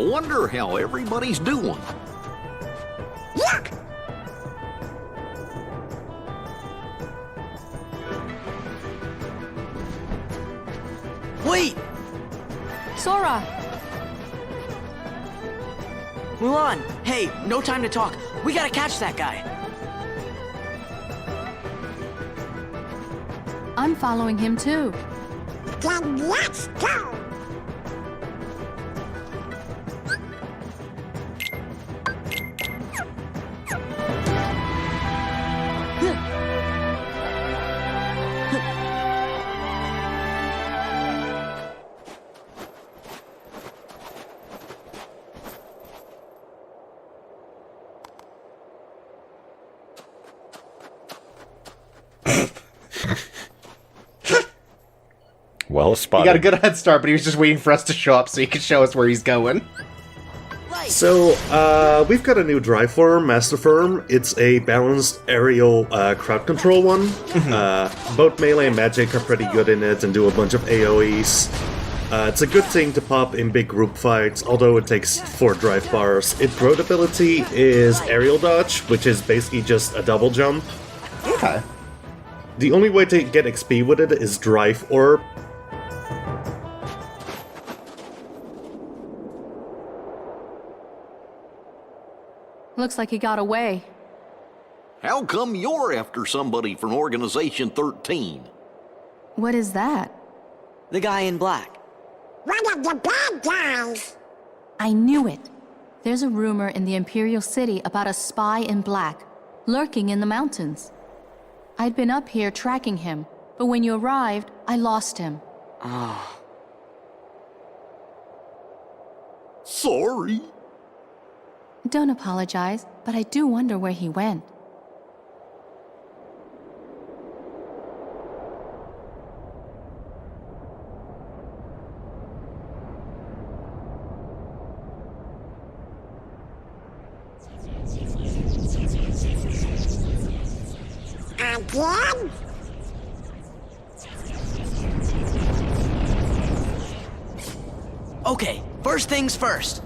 wonder how everybody's doing. Yuck! Wait! Sora! Mulan! Hey, no time to talk. We gotta catch that guy. I'm following him too. Then let's go! Well spotted. He got a good head start, but he was just waiting for us to show up so he could show us where he's going. So, we've got a new drive form, Master Form. It's a balanced aerial crowd control one. Both melee and magic are pretty good in it and do a bunch of AoEs. It's a good thing to pop in big group fights, although it takes 4 drive bars. Its growth ability is aerial dodge, which is basically just a double jump. Okay. The only way to get XP with it is drive orb. Looks like he got away. How come you're after somebody from Organization 13? What is that? The guy in black. One of the bad guys! I knew it. There's a rumor in the Imperial City about a spy in black, lurking in the mountains. I'd been up here tracking him, but when you arrived, I lost him. Oh. Sorry. Don't apologize, but I do wonder where he went. Again? Okay, first things first.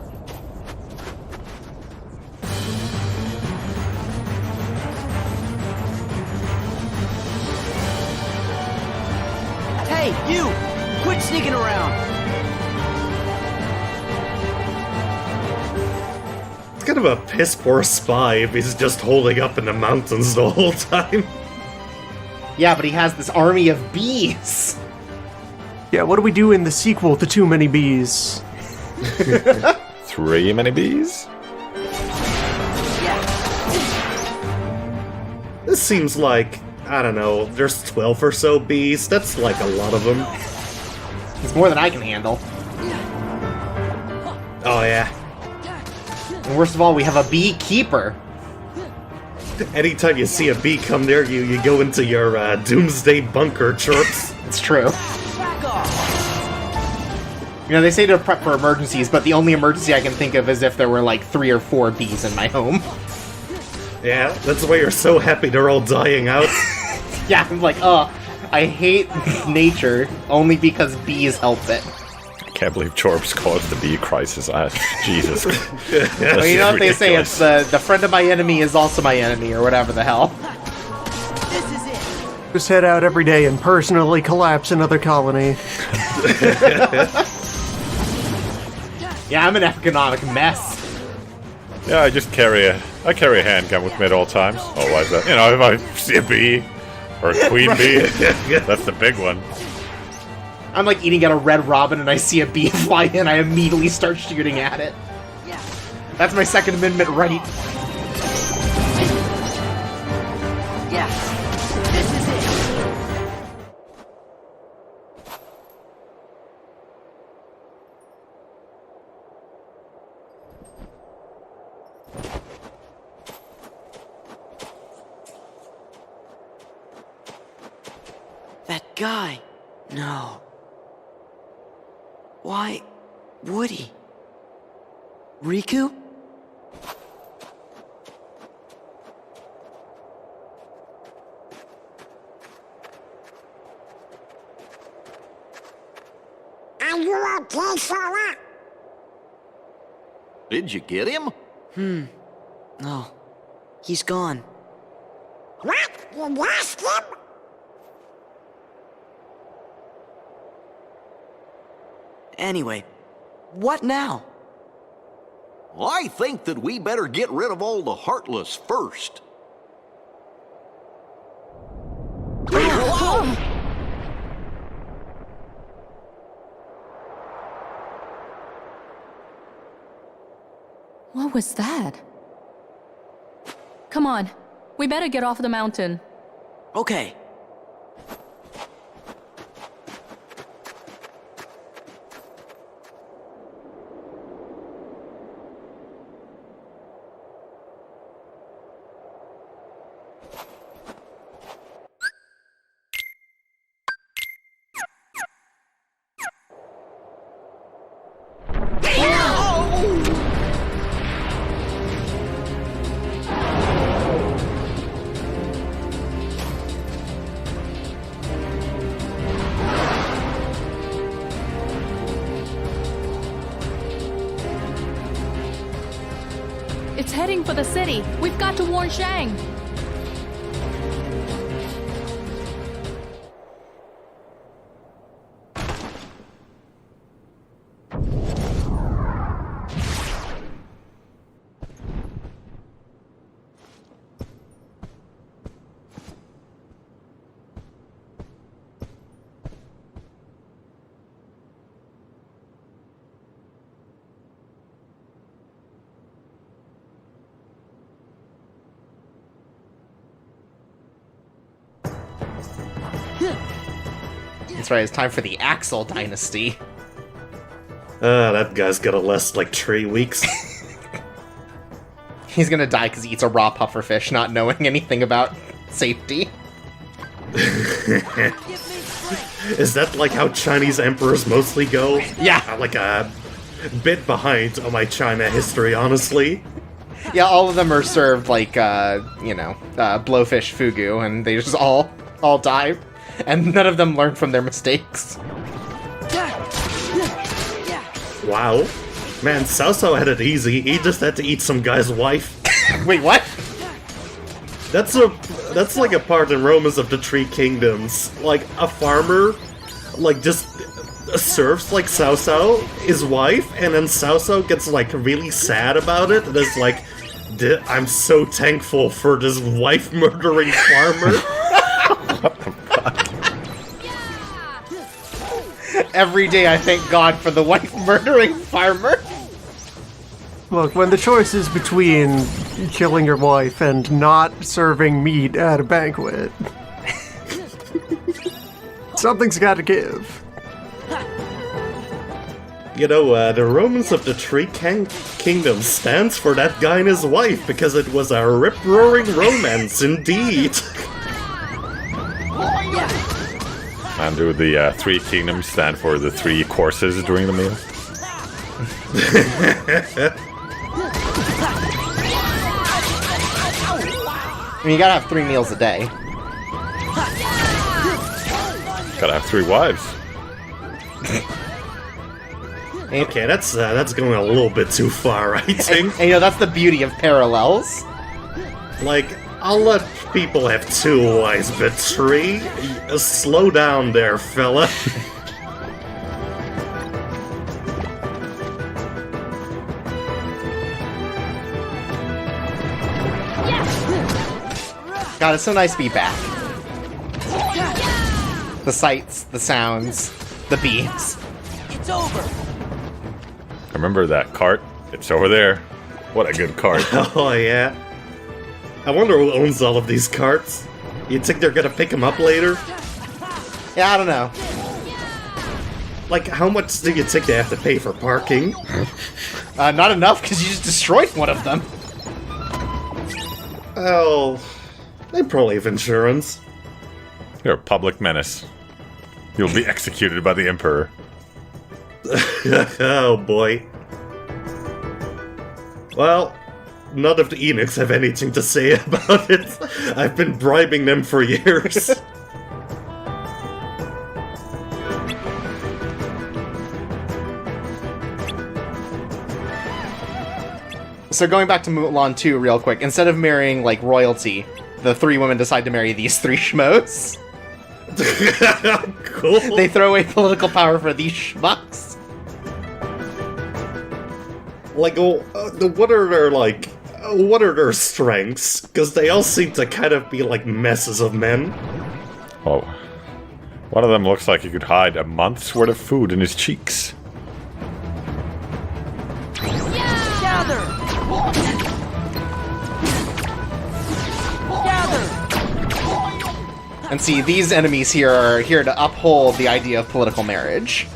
Hey, you! Quit sneaking around! It's kind of a piss-poor spy if he's just holding up in the mountains the whole time. Yeah, but he has this army of bees. Yeah, what do we do in the sequel to Too Many Bees? 3 many bees? This seems like, I don't know, there's 12 or so bees. That's like a lot of them. It's more than I can handle. Oh yeah. And worst of all, we have a beekeeper. Anytime you see a bee come near you, you go into your doomsday bunker chirps. It's true. Back off! You know, they say to prep for emergencies, but the only emergency I can think of is if there were like 3 or 4 bees in my home. Yeah, that's why you're so happy they're all dying out. Yeah, I'm like, I hate nature only because bees help it. I can't believe Chorbs caused the bee crisis. Jesus. Well, you know what they say, it's the friend of my enemy is also my enemy, or whatever the hell. This is it! Just head out every day and personally collapse another colony. Yeah, I'm an economic mess. Yeah, I just carry a handgun with me at all times. Oh, why is that? You know, if I see a bee or a queen bee, that's the big one. I'm like eating at a red robin and I see a bee fly in, I immediately start shooting at it. Yeah. That's my Second Amendment right. Yeah. This is it! That guy. No. Why would he? Riku? Are you okay, Sora? Did you get him? Oh, he's gone. What? You lost him? Anyway, what now? I think that we better get rid of all the Heartless first. Whoa! What was that? Come on, we better get off the mountain. Okay. It's heading for the city. We've got to warn Shang. That's right, it's time for the Axel Dynasty. That guy's gonna last like 3 weeks. He's gonna die because he eats a raw pufferfish, not knowing anything about safety. Is that like how Chinese emperors mostly go? Yeah. I'm like a bit behind on my China history, honestly. Yeah, all of them are served like, blowfish fugu, and they just all die. And none of them learn from their mistakes. Wow. Man, Cao Cao had it easy. He just had to eat some guy's wife. Wait, what? That's like a part in Romans of the Three Kingdoms. Like, a farmer, like, just serves, like, Cao Cao, his wife, and then Cao Cao gets, like, really sad about it, and is like, I'm so thankful for this wife-murdering farmer. Every day I thank God for the wife-murdering farmer. Look, when the choice is between killing your wife and not serving meat at a banquet, something's got to give. You know, the Romans of the Three Kingdoms stands for that guy and his wife, because it was a rip-roaring romance indeed. And do the Three Kingdoms stand for the 3 courses during the meal? I mean, you gotta have 3 meals a day. Gotta have 3 wives. Okay, that's going a little bit too far, I think. And that's the beauty of parallels. Like, I'll let people have 2 wives, but 3? Slow down there, fella. God, it's so nice to be back. The sights, the sounds, the beams. It's over. Remember that cart? It's over there. What a good cart. Oh, yeah. I wonder who owns all of these carts. You think they're gonna pick them up later? Yeah, I don't know. Like, how much do you think they have to pay for parking? Not enough, because you just destroyed one of them. Oh, they probably have insurance. You're a public menace. You'll be executed by the Emperor. Oh boy. Well, none of the eunuchs have anything to say about it. I've been bribing them for years. So going back to Mulan 2 real quick, instead of marrying, like, royalty, the 3 women decide to marry these 3 schmoes. Cool. They throw away political power for these schmucks. Like, what are their strengths? Because they all seem to kind of be like messes of men. Oh. One of them looks like he could hide a month's worth of food in his cheeks. Gather! And see, these enemies here are here to uphold the idea of political marriage.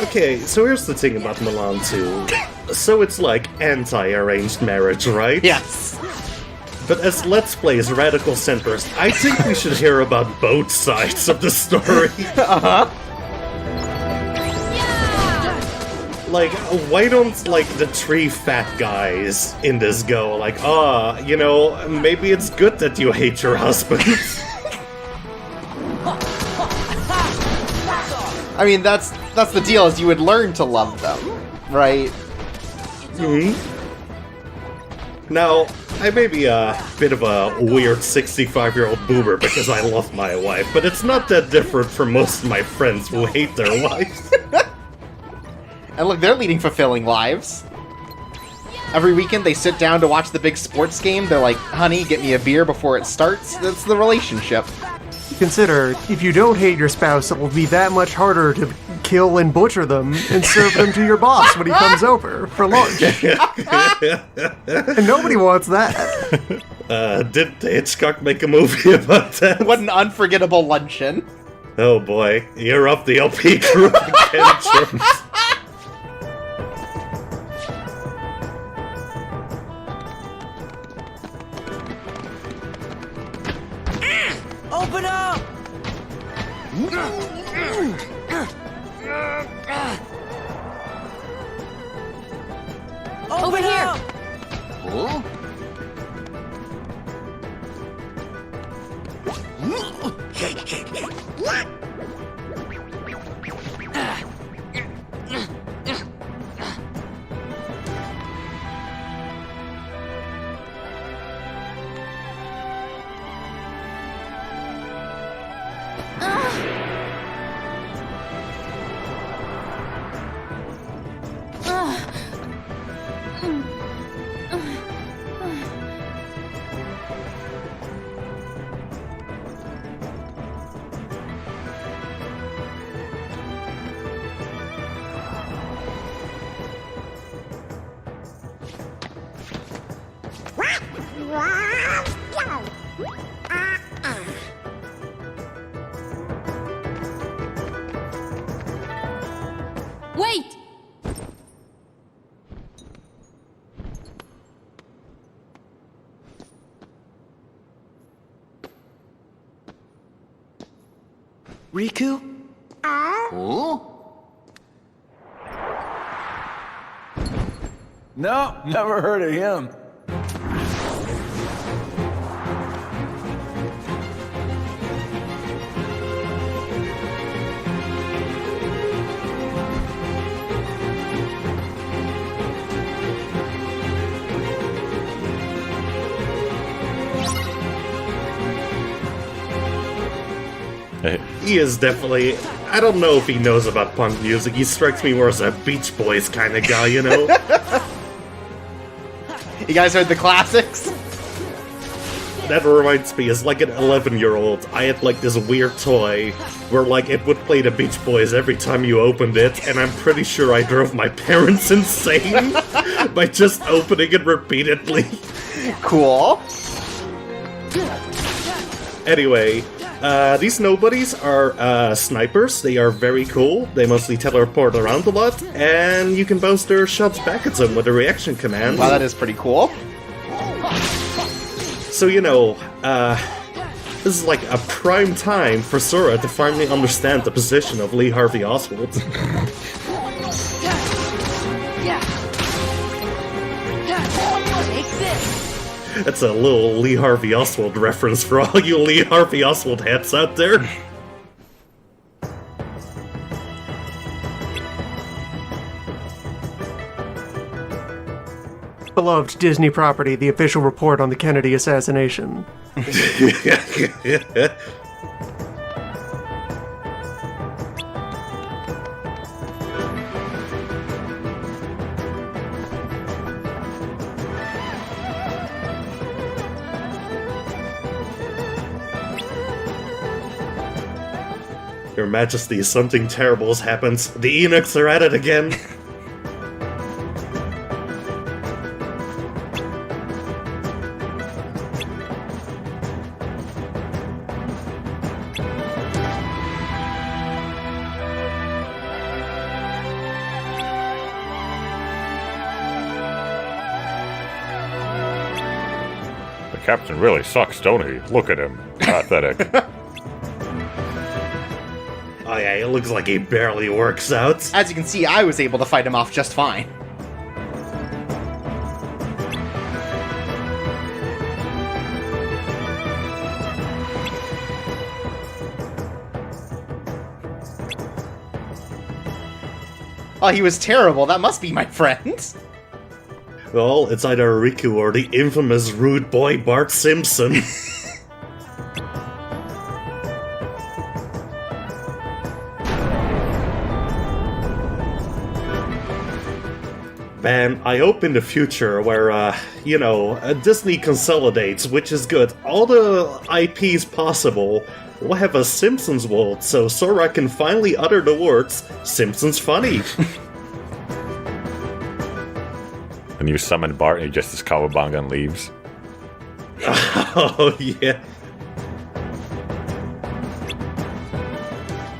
Okay, so here's the thing about Milan 2. So it's like anti-arranged marriage, right? Yes. But as Let's Play's radical centrist, I think we should hear about both sides of the story. Uh-huh. Like, why don't, like, the 3 fat guys in this go, like, you know, maybe it's good that you hate your husband. I mean, that's the deal, is you would learn to love them, right? Hmm? Now, I may be a bit of a weird 65-year-old boomer because I love my wife, but it's not that different from most of my friends who hate their wives. And look, they're leading fulfilling lives. Every weekend they sit down to watch the big sports game. They're like, honey, get me a beer before it starts. That's the relationship. Consider, if you don't hate your spouse, it will be that much harder to kill and butcher them and serve them to your boss when he comes over for lunch. And nobody wants that. Did Hitchcock make a movie about that? What an unforgettable luncheon. Oh boy, you're up the LP group again, James. Open up! Over here! Huh? Wait! Riku? Huh? No, never heard of him. He is definitely... I don't know if he knows about punk music. He strikes me more as a Beach Boys kind of guy, you know? You guys heard the classics? That reminds me, as like an 11-year-old, I had like this weird toy where like it would play the Beach Boys every time you opened it, and I'm pretty sure I drove my parents insane by just opening it repeatedly. Cool. Anyway, these nobodies are snipers. They are very cool. They mostly teleport around a lot, and you can bounce their shots back at them with a reaction command. Wow, that is pretty cool. So, you know, this is like a prime time for Sora to finally understand the position of Lee Harvey Oswald. That's a little Lee Harvey Oswald reference for all you Lee Harvey Oswald hats out there. beloved Disney property, the official report on the Kennedy assassination. Your Majesty, something terrible has happened. The eunuchs are at it again. The captain really sucks, don't he? Look at him. Pathetic. Oh yeah, it looks like he barely works out. As you can see, I was able to fight him off just fine. Oh, he was terrible. That must be my friend. Well, it's either Riku or the infamous rude boy Bart Simpson. Man, I hope in the future where, Disney consolidates, which is good, all the IPs possible, we'll have a Simpsons world, so Sora can finally utter the words, Simpsons funny. When you summon Bart, he just his cowabunga and leaves. Oh, yeah.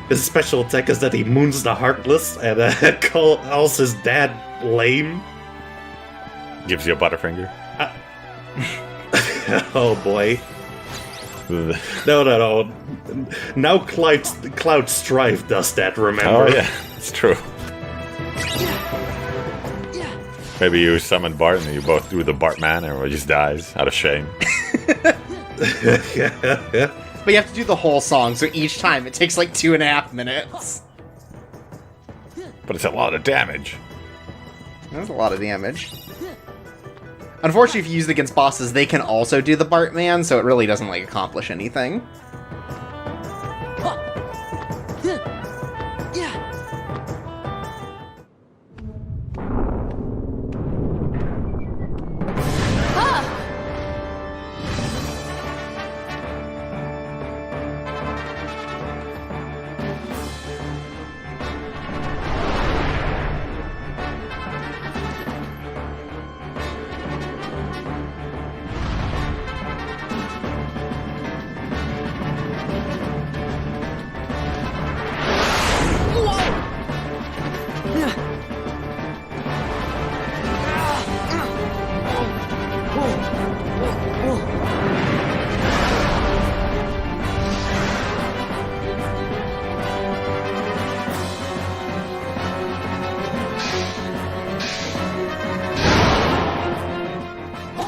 His special attack is that he moons the Heartless and calls his dad lame. Gives you a butterfinger. Oh boy. No. Now Cloud Strife does that, remember? Oh yeah, it's true. Maybe you summon Bart and you both do the Bartman and everyone just dies out of shame. But you have to do the whole song, so each time it takes like 2.5 minutes. But it's a lot of damage. That's a lot of damage. Unfortunately, if you use it against bosses, they can also do the Bartman, so it really doesn't, like, accomplish anything.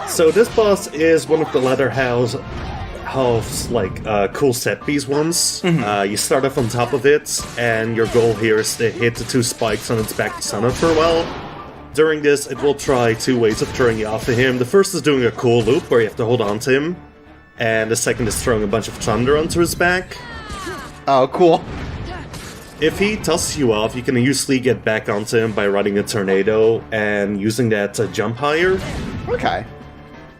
So this boss is one of the latter halves, cool set piece ones. You start off on top of it, and your goal here is to hit the 2 spikes on its back to stun it for a while. During this, it will try 2 ways of throwing you off of him. The first is doing a cool loop, where you have to hold on to him, and the second is throwing a bunch of thunder onto his back. Oh, cool. If he tosses you off, you can usually get back onto him by riding a tornado and using that to jump higher. Okay.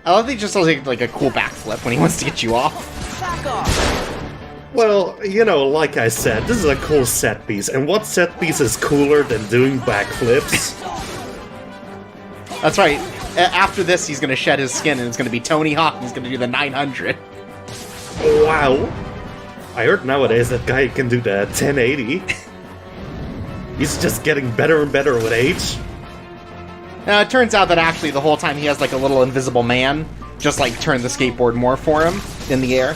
I love that he just does like a cool backflip when he wants to get you off. Back off! Well, like I said, this is a cool set piece, and what set piece is cooler than doing backflips? That's right. After this, he's gonna shed his skin, and it's gonna be Tony Hawk, and he's gonna do the 900. Wow. I heard nowadays that guy can do the 1080. He's just getting better and better with age. It turns out that actually the whole time he has like a little invisible man just like turn the skateboard more for him in the air.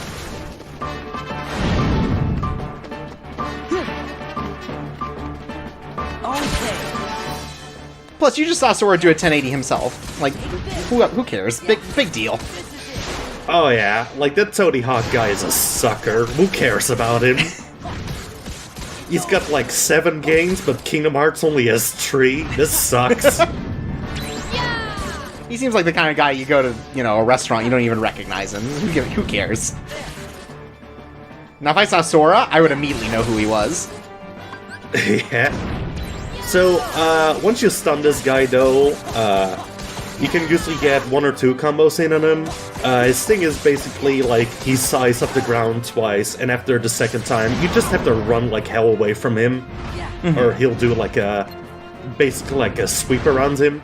Okay. Plus, you just saw Sora do a 1080 himself. Like, who cares? Big deal. Oh yeah, like that Tony Hawk guy is a sucker. Who cares about him? He's got like 7 games, but Kingdom Hearts only has 3. This sucks. He seems like the kind of guy you go to, a restaurant, you don't even recognize him. Who cares? Now, if I saw Sora, I would immediately know who he was. Yeah. So, once you stun this guy, though, you can usually get 1 or 2 combos in on him. His thing is basically, like, he sighs up the ground twice, and after the second time, you just have to run like hell away from him. Or he'll do, like, basically like a sweep around him.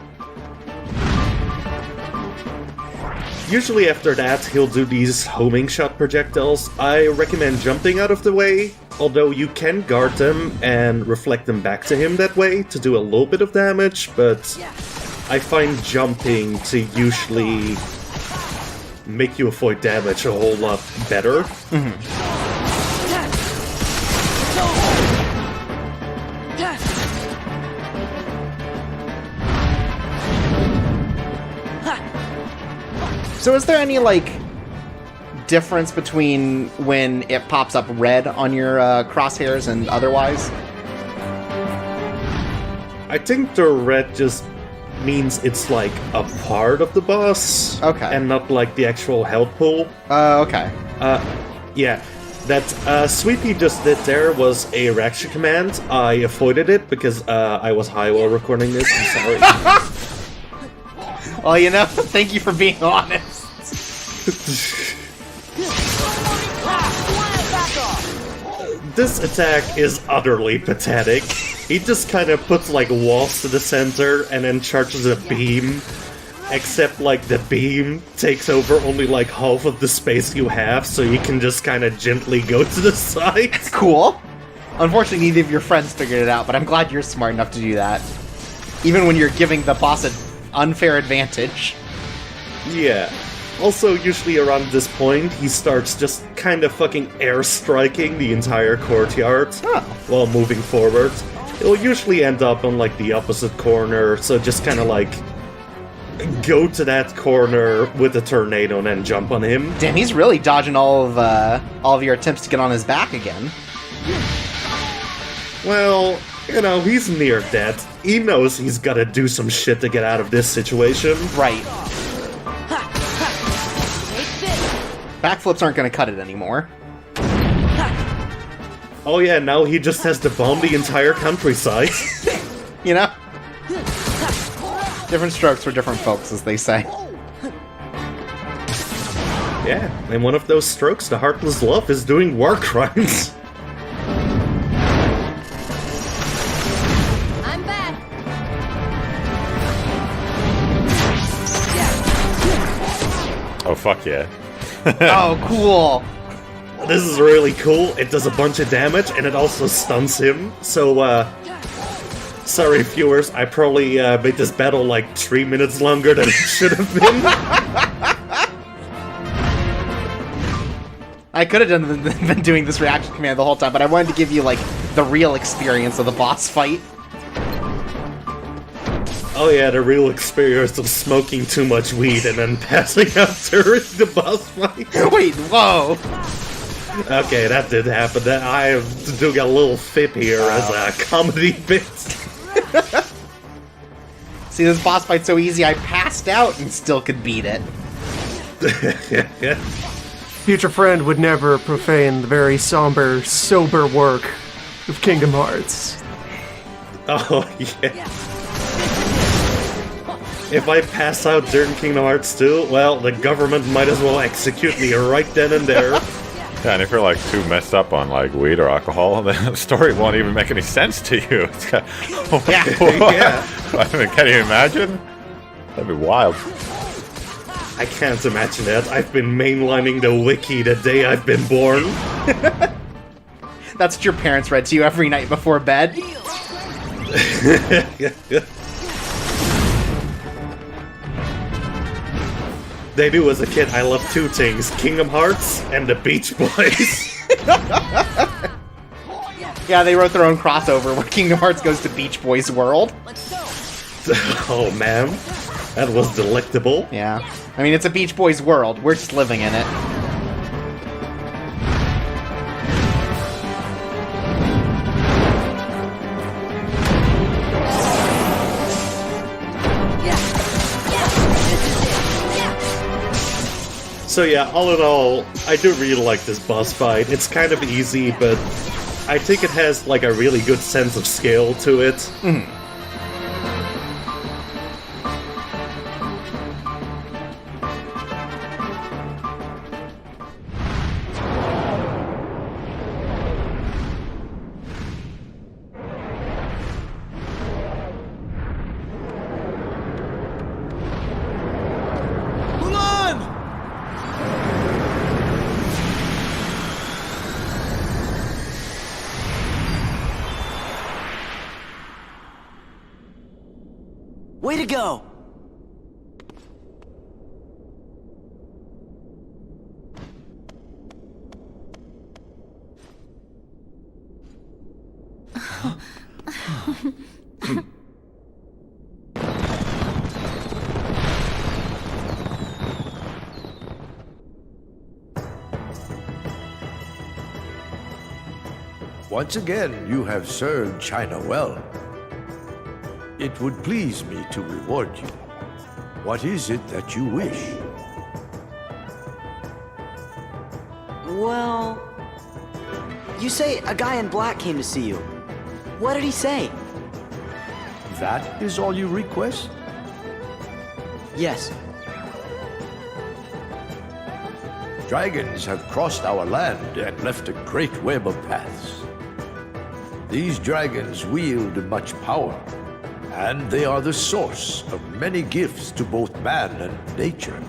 Usually after that, he'll do these homing shot projectiles. I recommend jumping out of the way, although you can guard them and reflect them back to him that way to do a little bit of damage, but I find jumping to usually make you avoid damage a whole lot better. So is there any, like, difference between when it pops up red on your crosshairs and otherwise? I think the red just means it's like a part of the boss. Okay. And not like the actual health pool. Okay. Yeah. That sweep he just did there was a reaction command. I avoided it because I was high while recording this. I'm sorry. Well, thank you for being honest. This attack is utterly pathetic. He just kind of puts like walls to the center and then charges a beam. Except like the beam takes over only like half of the space you have, so you can just kind of gently go to the side. Cool. Unfortunately, neither of your friends figured it out, but I'm glad you're smart enough to do that. Even when you're giving the boss an unfair advantage. Yeah. Also, usually around this point, he starts just kind of fucking airstriking the entire courtyard while moving forward. It'll usually end up on like the opposite corner, so just kind of like go to that corner with a tornado and then jump on him. Damn, he's really dodging all of your attempts to get on his back again. Well, he's near dead. He knows he's gotta do some shit to get out of this situation. Right. Backflips aren't gonna cut it anymore. Oh yeah, now he just has to bomb the entire countryside. Different strokes for different folks, as they say. Yeah, and one of those strokes, the Heartless Love, is doing war crimes. I'm back. Oh, fuck yeah. Oh, cool. This is really cool. It does a bunch of damage, and it also stuns him. So, sorry viewers, I probably made this battle like 3 minutes longer than it should have been. I could have been doing this reaction command the whole time, but I wanted to give you, like, the real experience of the boss fight. Oh yeah, the real experience of smoking too much weed and then passing out during the boss fight. Wait, whoa! Okay, that did happen. I am doing a little fib here as a comedy bit. See, this boss fight's so easy, I passed out and still could beat it. Future Friend would never profane the very somber, sober work of Kingdom Hearts. Oh, yeah. If I pass out during Kingdom Hearts 2, well, the government might as well execute me right then and there. Yeah, and if you're like too messed up on like weed or alcohol, then the story won't even make any sense to you. It's kind of, Yeah. I mean, can you imagine? That'd be wild. I can't imagine that. I've been mainlining the wiki the day I've been born. That's what your parents read to you every night before bed? They knew as a kid I loved two things, Kingdom Hearts and the Beach Boys. Yeah, they wrote their own crossover where Kingdom Hearts goes to Beach Boys World. Oh man, that was delectable. Yeah. I mean, it's a Beach Boys world. We're just living in it. So yeah, all in all, I do really like this boss fight. It's kind of easy, but I think it has like a really good sense of scale to it. Way to go! Once again, you have served China well. It would please me to reward you. What is it that you wish? Well... You say a guy in black came to see you. What did he say? That is all you request? Yes. Dragons have crossed our land and left a great web of paths. These dragons wield much power, and they are the source of many gifts to both man and nature.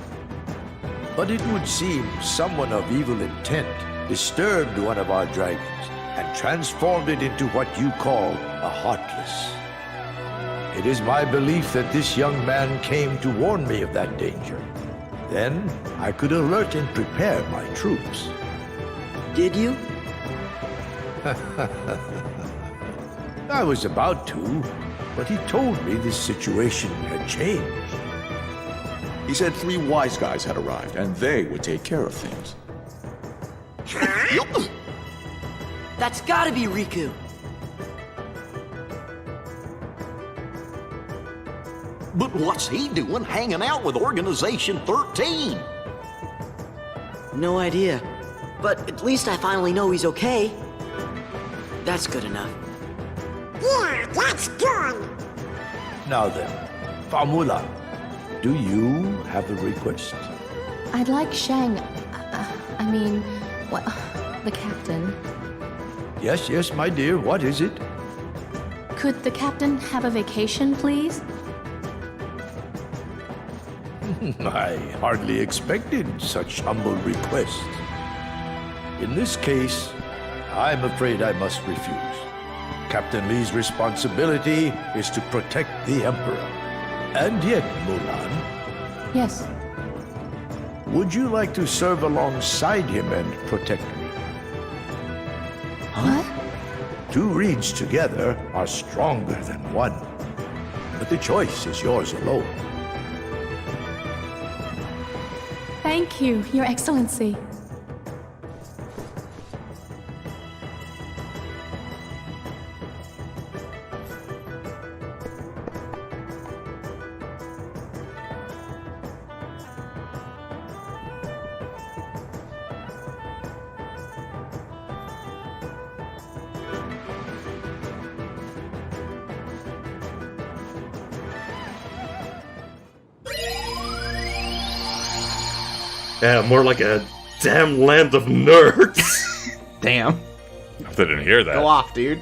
But it would seem someone of evil intent disturbed one of our dragons and transformed it into what you call a heartless. It is my belief that this young man came to warn me of that danger. Then I could alert and prepare my troops. Did you? I was about to, but he told me this situation had changed. He said 3 wise guys had arrived, and they would take care of things. That's gotta be Riku. But what's he doing hanging out with Organization 13? No idea. But at least I finally know he's okay. That's good enough. Yeah, that's good. Now then, Famula, do you have a request? I'd like Shang. The captain. Yes, yes, my dear, what is it? Could the captain have a vacation, please? I hardly expected such humble request. In this case, I'm afraid I must refuse. Captain Lee's responsibility is to protect the Emperor. And yet, Mulan, Yes. would you like to serve alongside him and protect me? What? 2 reeds together are stronger than one. But the choice is yours alone. Thank you, Your Excellency. Yeah, more like a damn land of nerds. Damn. I didn't hear that. Go off, dude.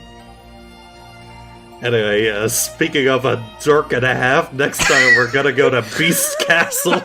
Anyway, speaking of a dork and a half, next time we're gonna go to Beast Castle.